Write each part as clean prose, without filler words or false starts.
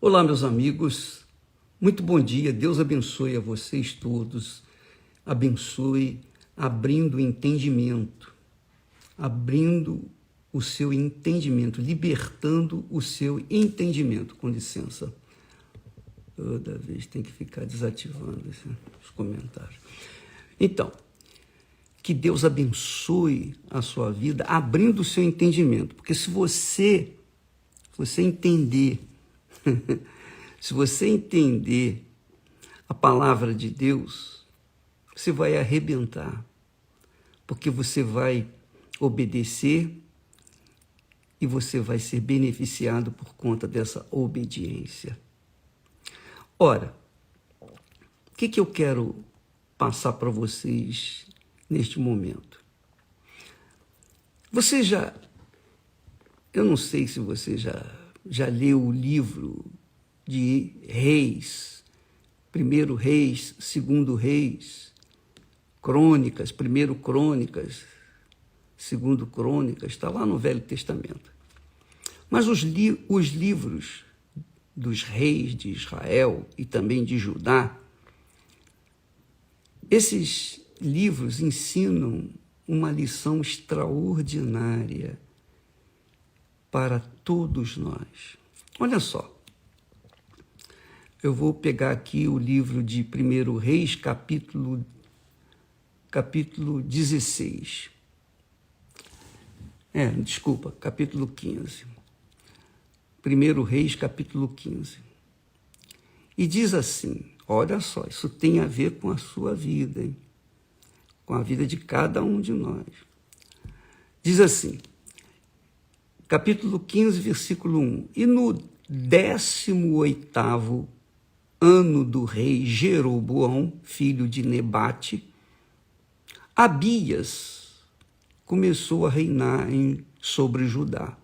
Olá, meus amigos, muito bom dia, Deus abençoe a vocês todos, abençoe abrindo o entendimento, abrindo o seu entendimento, libertando o seu entendimento, com licença. Toda vez tem que ficar desativando os comentários. Então, que Deus abençoe a sua vida, abrindo o seu entendimento, porque se você entender, se você entender a palavra de Deus, você vai arrebentar, porque você vai obedecer e você vai ser beneficiado por conta dessa obediência. Ora, o que eu quero passar para vocês neste momento? Eu não sei se você já leu o livro de Reis, primeiro Reis, segundo Reis, Crônicas, primeiro Crônicas, segundo Crônicas, está lá no Velho Testamento. Mas os livros dos reis de Israel e também de Judá, esses livros ensinam uma lição extraordinária para todos nós. Olha só, eu vou pegar aqui o livro de 1 Reis, capítulo 16. Capítulo 15. 1 Reis, capítulo 15. E diz assim, olha só, isso tem a ver com a sua vida, hein? Com a vida de cada um de nós. Diz assim, capítulo 15, versículo 1. E no 18º ano do rei Jeroboão, filho de Nebate, Abias começou a reinar sobre Judá.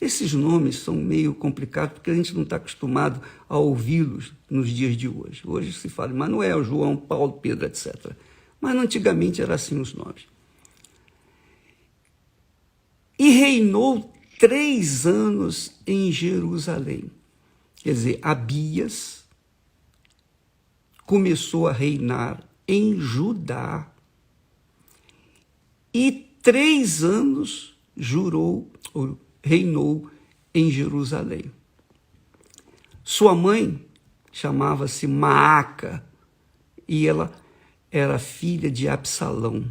Esses nomes são meio complicados, porque a gente não está acostumado a ouvi-los nos dias de hoje. Hoje se fala Manuel, João, Paulo, Pedro, etc. Mas antigamente eram assim os nomes. E reinou 3 anos em Jerusalém. Quer dizer, Abias começou a reinar em Judá e 3 anos reinou em Jerusalém. Sua mãe chamava-se Maaca e ela era filha de Absalão.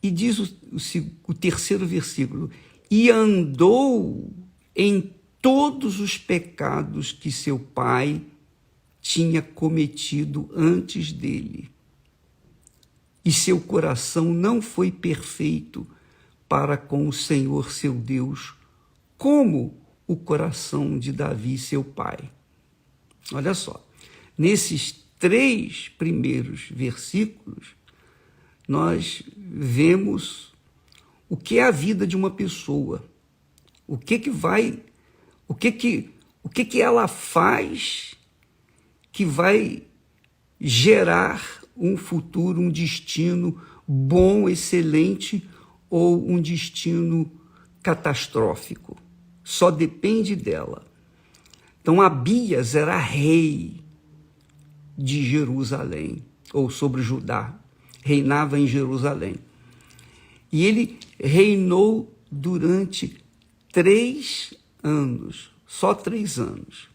E diz o terceiro versículo, e andou em todos os pecados que seu pai tinha cometido antes dele. E seu coração não foi perfeito para com o Senhor seu Deus, como o coração de Davi, seu pai. Olha só, nesses 3 primeiros versículos, nós vemos o que é a vida de uma pessoa, o que ela faz que vai gerar um futuro, um destino bom, excelente ou um destino catastrófico. Só depende dela. Então, Abias era rei de Jerusalém, ou sobre Judá, reinava em Jerusalém. E ele reinou durante 3 anos, só 3 anos.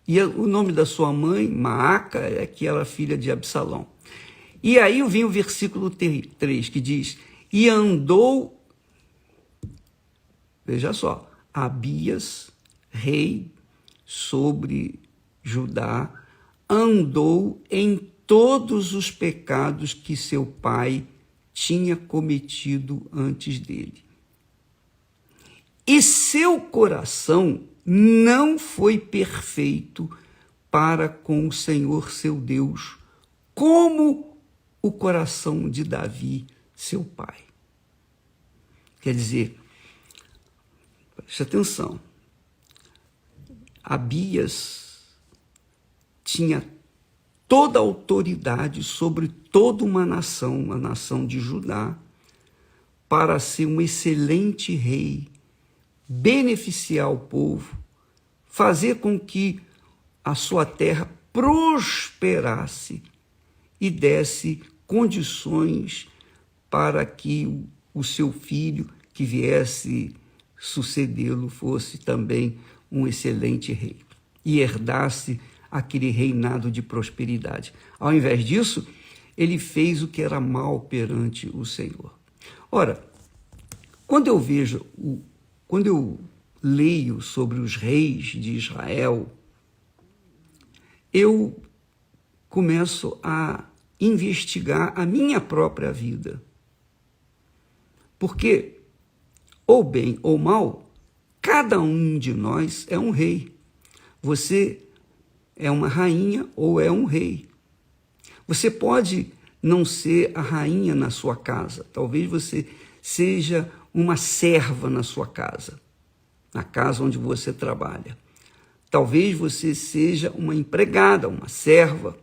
E o nome da sua mãe, Maaca, é que ela era filha de Absalão. E aí vem o versículo 3, que diz, e andou, veja só, Abias, rei sobre Judá, andou em todos os pecados que seu pai tinha cometido antes dele. E seu coração não foi perfeito para com o Senhor seu Deus, como o coração de Davi, seu pai. Quer dizer, preste atenção, Abias tinha toda a autoridade sobre toda uma nação, a nação de Judá, para ser um excelente rei, beneficiar o povo, fazer com que a sua terra prosperasse e desse condições para que o seu filho que viesse sucedê-lo fosse também um excelente rei e herdasse aquele reinado de prosperidade. Ao invés disso, ele fez o que era mal perante o Senhor. Ora, quando eu leio sobre os reis de Israel, eu começo a investigar a minha própria vida. Porque, ou bem ou mal, cada um de nós é um rei. Você é uma rainha ou é um rei. Você pode não ser a rainha na sua casa. Talvez você seja uma serva na sua casa, na casa onde você trabalha. Talvez você seja uma empregada, uma serva,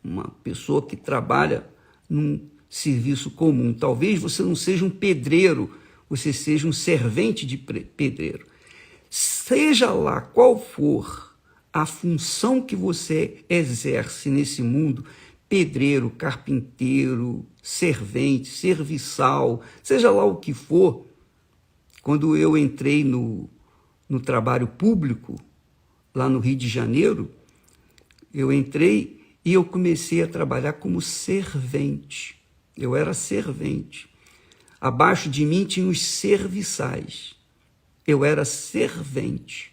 uma pessoa que trabalha num serviço comum. Talvez você não seja um pedreiro, você seja um servente de pedreiro. Seja lá qual for a função que você exerce nesse mundo, pedreiro, carpinteiro, servente, serviçal, seja lá o que for, quando eu entrei no trabalho público, lá no Rio de Janeiro, eu entrei e eu comecei a trabalhar como servente. Eu era servente. Abaixo de mim tinha os serviçais. Eu era servente.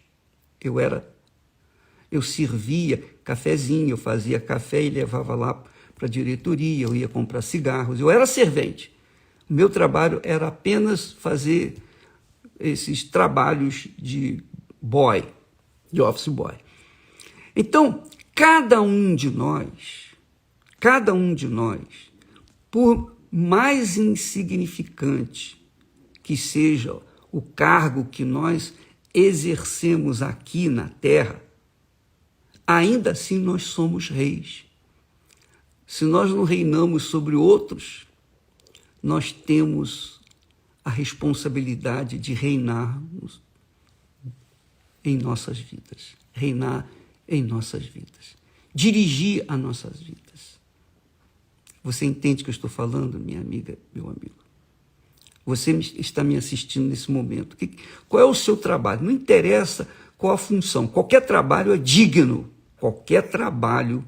Eu servia cafezinho, eu fazia café e levava lá para a diretoria, eu ia comprar cigarros. Eu era servente. O meu trabalho era apenas fazer esses trabalhos de boy, de office boy. Então, cada um de nós, por mais insignificante que seja o cargo que nós exercemos aqui na terra, ainda assim nós somos reis. Se nós não reinamos sobre outros, nós temos a responsabilidade de reinarmos em nossas vidas, reinar em nossas vidas, dirigir as nossas vidas. Você entende o que eu estou falando, minha amiga, meu amigo? Você está me assistindo nesse momento. Qual é o seu trabalho? Não interessa qual a função. Qualquer trabalho é digno. Qualquer trabalho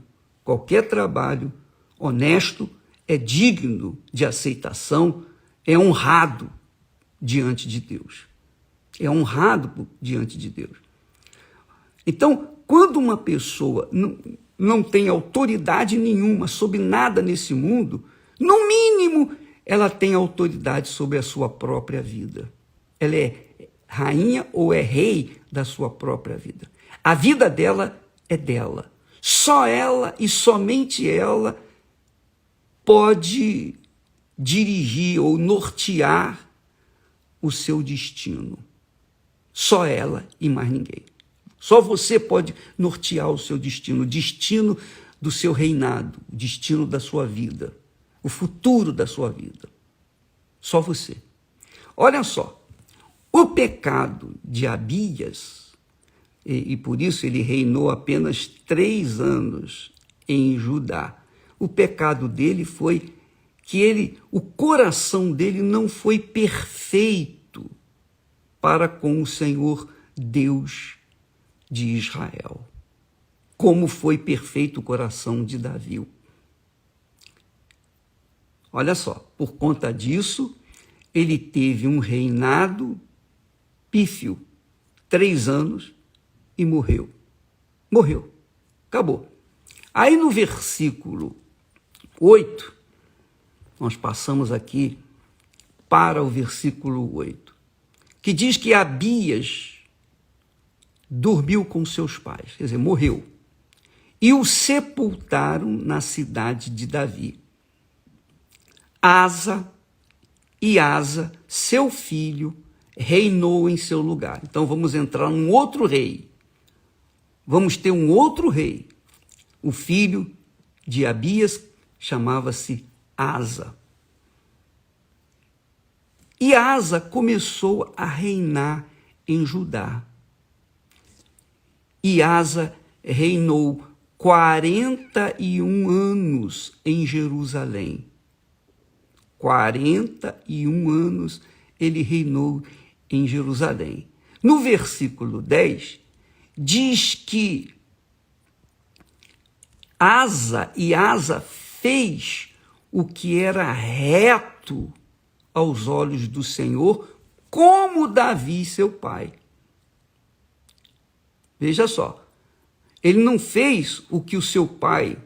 honesto é digno de aceitação, é honrado diante de Deus. É honrado diante de Deus. Então, quando uma pessoa não tem autoridade nenhuma sobre nada nesse mundo, no mínimo, ela tem autoridade sobre a sua própria vida. Ela é rainha ou é rei da sua própria vida. A vida dela é dela. Só ela e somente ela pode dirigir ou nortear o seu destino. Só ela e mais ninguém. Só você pode nortear o seu destino, o destino do seu reinado, o destino da sua vida, o futuro da sua vida. Só você. Olha só, o pecado de Abias, e por isso ele reinou apenas 3 anos em Judá. O pecado dele foi que o coração dele não foi perfeito para com o Senhor Deus de Israel, como foi perfeito o coração de Davi. Olha só, por conta disso, ele teve um reinado pífio, 3 anos, e morreu. Morreu. Acabou. Aí no versículo 8, nós passamos aqui para o versículo 8, que diz que Abias dormiu com seus pais, quer dizer, morreu, e o sepultaram na cidade de Davi. Asa, seu filho, reinou em seu lugar. Então vamos entrar num outro rei. Vamos ter um outro rei. O filho de Abias chamava-se Asa. E Asa começou a reinar em Judá. E Asa reinou 41 anos em Jerusalém. 41 anos ele reinou em Jerusalém. No versículo 10, diz que Asa fez o que era reto aos olhos do Senhor, como Davi, seu pai. Veja só, ele não fez o que o seu pai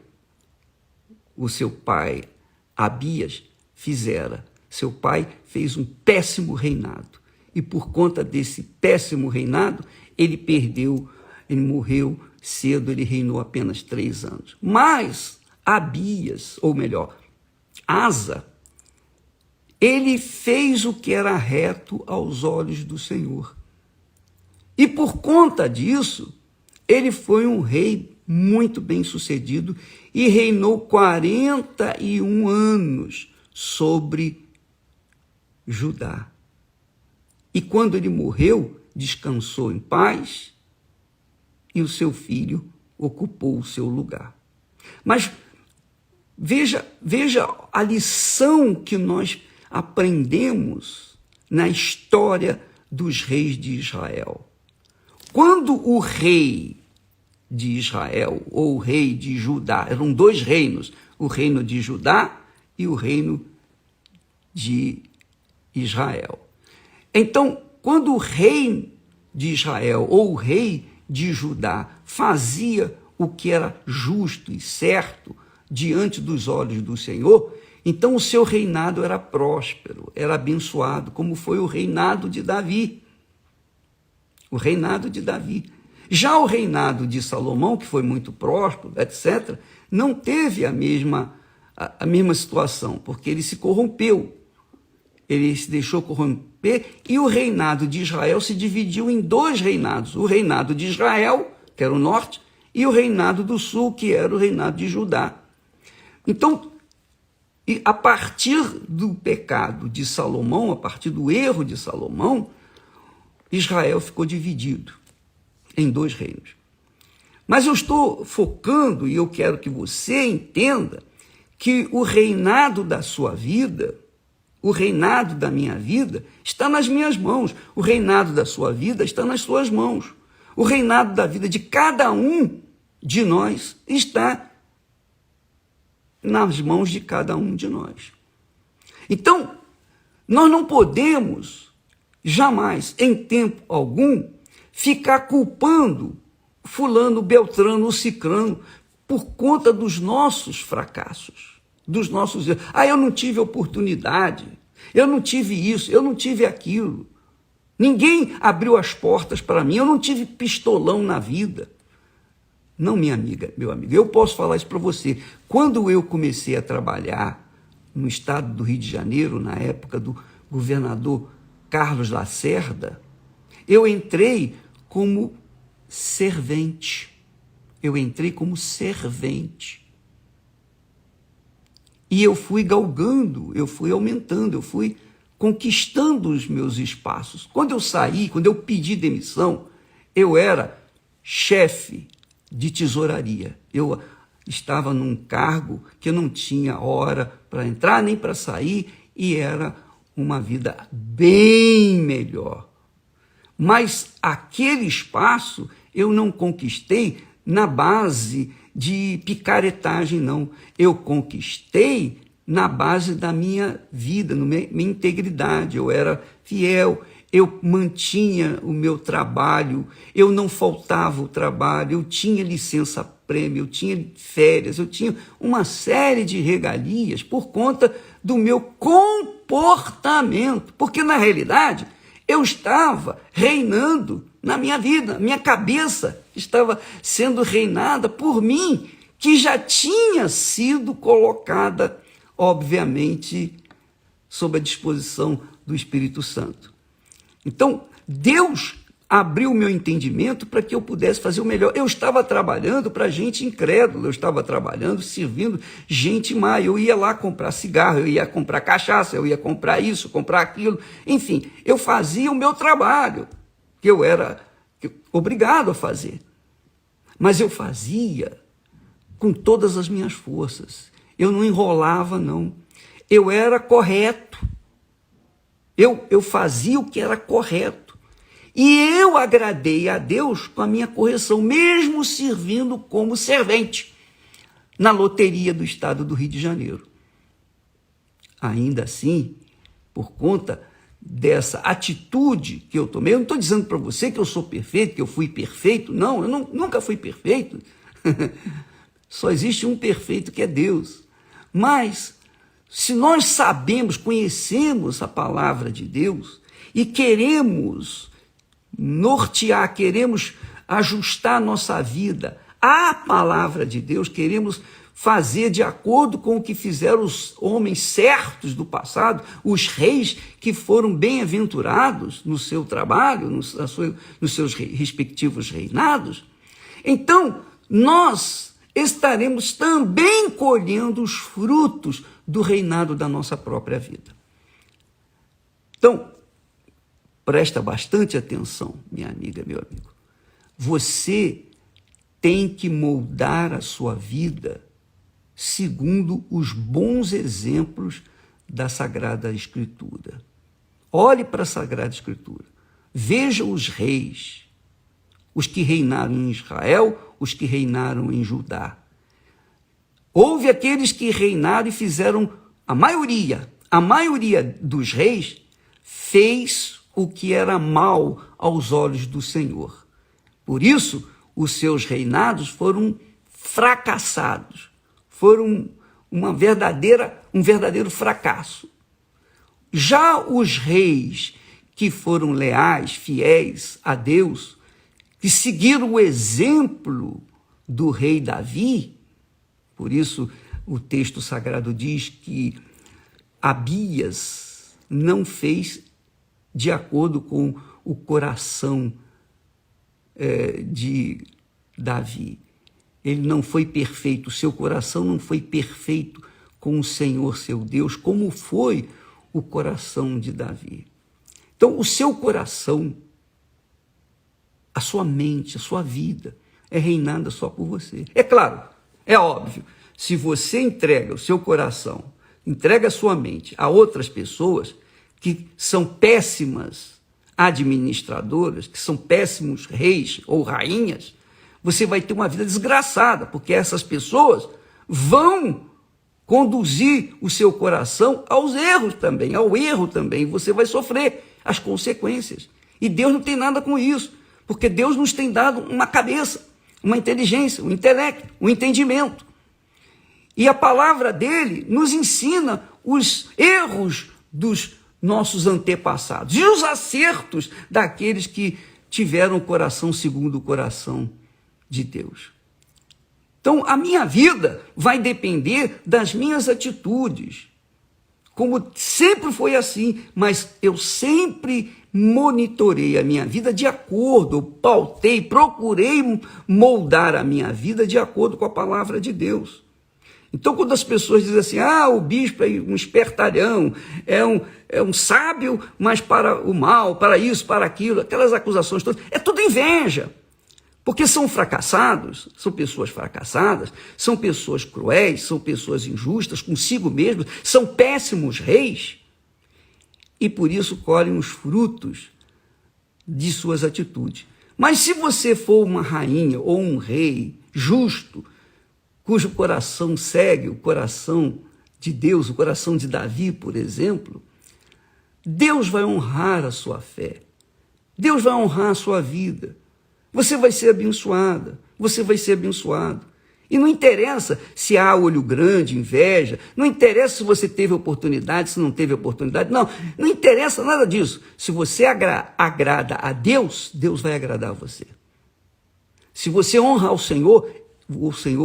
Abias, fizera. Seu pai fez um péssimo reinado. E por conta desse péssimo reinado, ele morreu cedo, ele reinou apenas 3 anos. Mas Abias, ou melhor, Asa, ele fez o que era reto aos olhos do Senhor. E por conta disso, ele foi um rei muito bem-sucedido e reinou 41 anos sobre Judá. E quando ele morreu, descansou em paz e o seu filho ocupou o seu lugar. Mas veja a lição que nós aprendemos na história dos reis de Israel. Quando o rei de Israel, ou o rei de Judá, eram 2 reinos, o reino de Judá e o reino de Israel. Então, quando o rei de Israel, ou o rei de Judá, fazia o que era justo e certo diante dos olhos do Senhor, então o seu reinado era próspero, era abençoado, como foi o reinado de Davi. O reinado de Davi. Já o reinado de Salomão, que foi muito próspero, etc., não teve a mesma situação, porque ele se corrompeu. Ele se deixou corromper e o reinado de Israel se dividiu em 2 reinados. O reinado de Israel, que era o norte, e o reinado do sul, que era o reinado de Judá. Então, a partir do pecado de Salomão, a partir do erro de Salomão, Israel ficou dividido em 2 reinos. Mas eu estou focando, e eu quero que você entenda, que o reinado da sua vida, o reinado da minha vida, está nas minhas mãos. O reinado da sua vida está nas suas mãos. O reinado da vida de cada um de nós está nas mãos de cada um de nós. Então, nós não podemos jamais, em tempo algum, ficar culpando fulano, beltrano ou cicrano por conta dos nossos fracassos, dos nossos erros. Eu não tive oportunidade, eu não tive isso, eu não tive aquilo. Ninguém abriu as portas para mim, eu não tive pistolão na vida. Não, minha amiga, meu amigo, eu posso falar isso para você. Quando eu comecei a trabalhar no estado do Rio de Janeiro, na época do governador Carlos Lacerda, eu entrei como servente. E eu fui galgando, eu fui aumentando, eu fui conquistando os meus espaços. Quando eu saí, quando eu pedi demissão, eu era chefe de tesouraria. Eu estava num cargo que eu não tinha hora para entrar nem para sair e era uma vida bem melhor. Mas aquele espaço eu não conquistei na base de picaretagem, não. Eu conquistei na base da minha vida, na minha integridade. Eu era fiel, eu mantinha o meu trabalho, eu não faltava o trabalho, eu tinha licença-prêmio, eu tinha férias, eu tinha uma série de regalias por conta do meu comportamento. Porque, na realidade, eu estava reinando na minha vida, minha cabeça estava sendo reinada por mim, que já tinha sido colocada, obviamente, sob a disposição do Espírito Santo. Então, Deus abriu o meu entendimento para que eu pudesse fazer o melhor. Eu estava trabalhando para gente incrédula, eu estava trabalhando, servindo gente má. Eu ia lá comprar cigarro, eu ia comprar cachaça, eu ia comprar isso, comprar aquilo. Enfim, eu fazia o meu trabalho. que eu era obrigado a fazer. Mas eu fazia com todas as minhas forças. Eu não enrolava, não. Eu era correto. Eu fazia o que era correto. E eu agradei a Deus com a minha correção, mesmo servindo como servente na loteria do estado do Rio de Janeiro. Ainda assim, por conta dessa atitude que eu tomei, eu não estou dizendo para você que eu sou perfeito, que eu fui perfeito, não, eu nunca fui perfeito. Só existe um perfeito, que é Deus. Mas, se nós sabemos, conhecemos a palavra de Deus e queremos nortear, queremos ajustar a nossa vida à palavra de Deus, queremos fazer de acordo com o que fizeram os homens certos do passado, os reis que foram bem-aventurados no seu trabalho, nos seus respectivos reinados, então nós estaremos também colhendo os frutos do reinado da nossa própria vida. Então, presta bastante atenção, minha amiga, meu amigo. Você tem que moldar a sua vida segundo os bons exemplos da Sagrada Escritura. Olhe para a Sagrada Escritura. Veja os reis, os que reinaram em Israel, os que reinaram em Judá. Houve aqueles que reinaram e fizeram, a maioria dos reis fez o que era mal aos olhos do Senhor. Por isso, os seus reinados foram fracassados, foram um verdadeiro fracasso. Já os reis que foram leais, fiéis a Deus, que seguiram o exemplo do rei Davi, por isso o texto sagrado diz que Abias não fez de acordo com o coração de Davi. Ele não foi perfeito, o seu coração não foi perfeito com o Senhor, seu Deus, como foi o coração de Davi. Então, o seu coração, a sua mente, a sua vida é reinada só por você. É claro, é óbvio, se você entrega o seu coração, entrega a sua mente a outras pessoas que são péssimas administradoras, que são péssimos reis ou rainhas, você vai ter uma vida desgraçada, porque essas pessoas vão conduzir o seu coração aos erros também, ao erro também. Você vai sofrer as consequências. E Deus não tem nada com isso, porque Deus nos tem dado uma cabeça, uma inteligência, um intelecto, um entendimento. E a palavra dele nos ensina os erros dos nossos antepassados e os acertos daqueles que tiveram o coração segundo o coração de Deus. Então, a minha vida vai depender das minhas atitudes, como sempre foi assim, mas eu sempre monitorei a minha vida de acordo, pautei, procurei moldar a minha vida de acordo com a palavra de Deus. Então, quando as pessoas dizem assim, o bispo é um espertalhão, é um sábio, mas para o mal, para isso, para aquilo, aquelas acusações todas, é tudo inveja. Porque são fracassados, são pessoas fracassadas, são pessoas cruéis, são pessoas injustas consigo mesmos, são péssimos reis e por isso colhem os frutos de suas atitudes. Mas se você for uma rainha ou um rei justo, cujo coração segue o coração de Deus, o coração de Davi, por exemplo, Deus vai honrar a sua fé, Deus vai honrar a sua vida. Você vai ser abençoada, você vai ser abençoado. E não interessa se há olho grande, inveja, não interessa se você teve oportunidade, se não teve oportunidade, não interessa nada disso. Se você agrada a Deus, Deus vai agradar a você. Se você honra o Senhor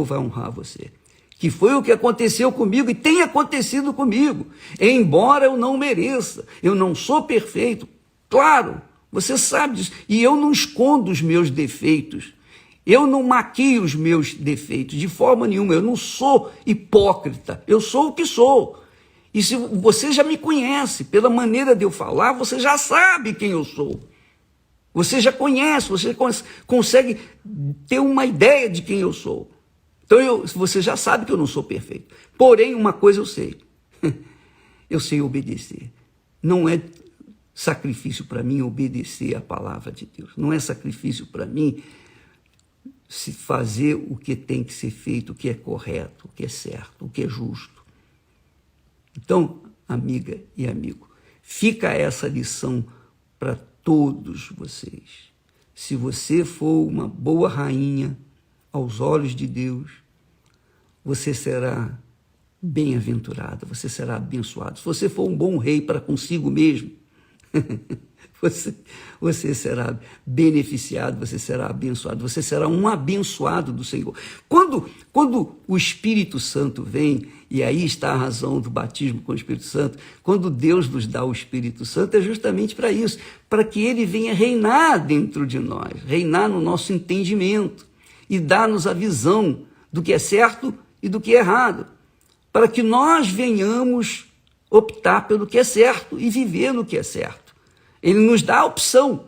vai honrar você. Que foi o que aconteceu comigo e tem acontecido comigo. Embora eu não mereça, eu não sou perfeito, claro, você sabe disso. E eu não escondo os meus defeitos. Eu não maquio os meus defeitos de forma nenhuma. Eu não sou hipócrita. Eu sou o que sou. E se você já me conhece, pela maneira de eu falar, você já sabe quem eu sou. Você já conhece, você consegue ter uma ideia de quem eu sou. Então você já sabe que eu não sou perfeito. Porém, uma coisa eu sei. Eu sei obedecer. Não é sacrifício para mim obedecer a palavra de Deus. Não é sacrifício para mim se fazer o que tem que ser feito, o que é correto, o que é certo, o que é justo. Então, amiga e amigo, fica essa lição para todos vocês. Se você for uma boa rainha aos olhos de Deus, você será bem-aventurada, você será abençoado. Se você for um bom rei para consigo mesmo, você será beneficiado, você será abençoado, você será um abençoado do Senhor. Quando o Espírito Santo vem, e aí está a razão do batismo com o Espírito Santo, quando Deus nos dá o Espírito Santo, é justamente para isso, para que ele venha reinar dentro de nós, reinar no nosso entendimento e dar-nos a visão do que é certo e do que é errado, para que nós venhamos optar pelo que é certo e viver no que é certo. Ele nos dá a opção.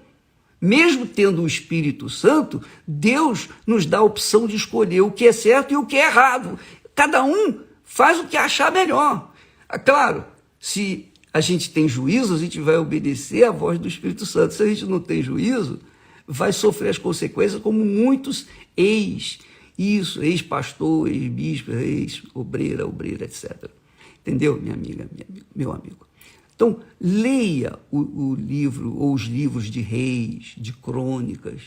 Mesmo tendo o Espírito Santo, Deus nos dá a opção de escolher o que é certo e o que é errado. Cada um faz o que achar melhor. Claro, se a gente tem juízo, a gente vai obedecer à voz do Espírito Santo. Se a gente não tem juízo, vai sofrer as consequências como muitos ex-pastor, ex-bispo, ex-obreira, etc. Entendeu, minha amiga, meu amigo? Então, leia o livro ou os livros de reis, de crônicas,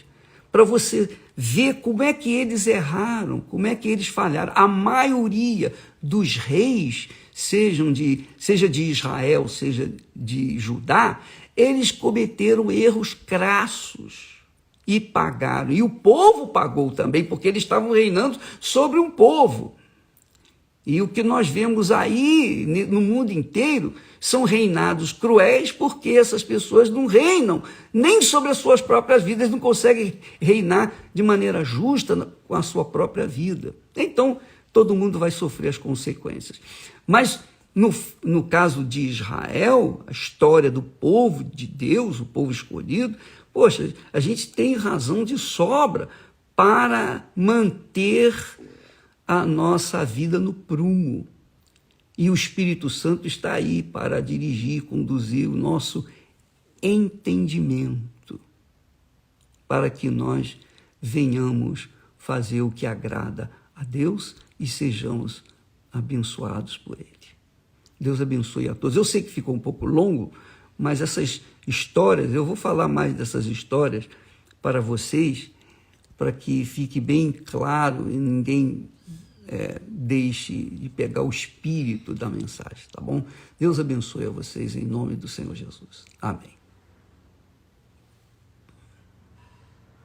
para você ver como é que eles erraram, como é que eles falharam. A maioria dos reis, seja de Israel, seja de Judá, eles cometeram erros crassos e pagaram. E o povo pagou também, porque eles estavam reinando sobre um povo. E o que nós vemos aí no mundo inteiro são reinados cruéis, porque essas pessoas não reinam nem sobre as suas próprias vidas, não conseguem reinar de maneira justa com a sua própria vida. Então, todo mundo vai sofrer as consequências. Mas, no caso de Israel, a história do povo de Deus, o povo escolhido, poxa, a gente tem razão de sobra para manter a nossa vida no prumo. E o Espírito Santo está aí para dirigir, conduzir o nosso entendimento, para que nós venhamos fazer o que agrada a Deus e sejamos abençoados por Ele. Deus abençoe a todos. Eu sei que ficou um pouco longo, mas essas histórias, eu vou falar mais dessas histórias para vocês, para que fique bem claro e ninguém deixe de pegar o espírito da mensagem, tá bom? Deus abençoe a vocês em nome do Senhor Jesus. Amém.